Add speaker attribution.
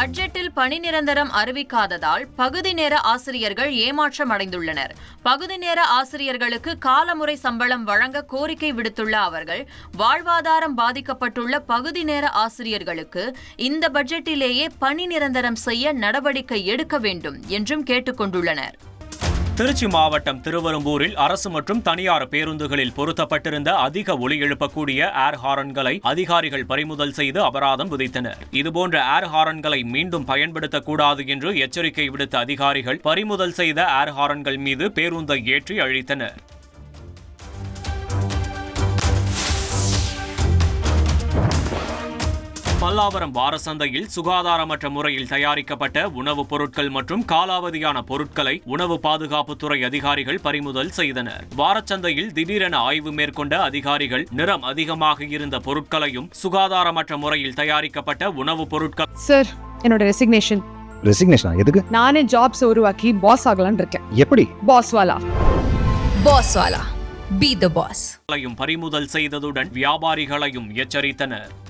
Speaker 1: பட்ஜெட்டில் பணி நிரந்தரம் அறிவிக்காததால் பகுதி நேர ஆசிரியர்கள் ஏமாற்றம் அடைந்துள்ளனர். பகுதி நேர ஆசிரியர்களுக்கு காலமுறை சம்பளம் வழங்க கோரிக்கை விடுத்துள்ள அவர்கள், வாழ்வாதாரம் பாதிக்கப்பட்டுள்ள பகுதி நேர ஆசிரியர்களுக்கு இந்த பட்ஜெட்டிலேயே பணி நிரந்தரம் செய்ய நடவடிக்கை எடுக்க வேண்டும் என்றும் கேட்டுக் கொண்டுள்ளனர்.
Speaker 2: திருச்சி மாவட்டம் திருவெரும்பூரில் அரசு மற்றும் தனியார் பேருந்துகளில் பொருத்தப்பட்டிருந்த அதிக ஒலி எழுப்பக்கூடிய ஏர் ஹாரன்களை அதிகாரிகள் பறிமுதல் செய்து அபராதம் விதித்தனர். இதுபோன்ற ஏர் ஹாரன்களை மீண்டும் பயன்படுத்தக்கூடாது என்று எச்சரிக்கை விடுத்த அதிகாரிகள் பறிமுதல் செய்த ஏர் ஹாரன்கள் மீது பேருந்தை ஏற்றி அழித்தனர். பல்லாவரம் வாரசந்தையில் சுகாதாரமற்ற முறையில் தயாரிக்கப்பட்ட உணவுப் பொருட்கள் மற்றும் காலாவதியான பொருட்களை உணவு பாதுகாப்புத்துறை அதிகாரிகள் பறிமுதல் செய்தனர். வாரச்சந்தையில் திடீரென ஆய்வு மேற்கொண்ட அதிகாரிகள் நிறம் அதிகமாக இருந்த பொருட்களையும் சுகாதாரமற்ற முறையில் தயாரிக்கப்பட்ட உணவுப் பொருட்கள்.
Speaker 3: சார், என்னோட ரெசிக்னேஷன் எதுக்கு? நானே ஜாப்ஸ் உருவாக்கி பாஸ் ஆகலாம்னு இருக்கேன். எப்படி? பாஸ்வாலா
Speaker 1: பி தி பாஸ்
Speaker 2: பறிமுதல் செய்ததுடன் வியாபாரிகளையும் எச்சரித்தனர்.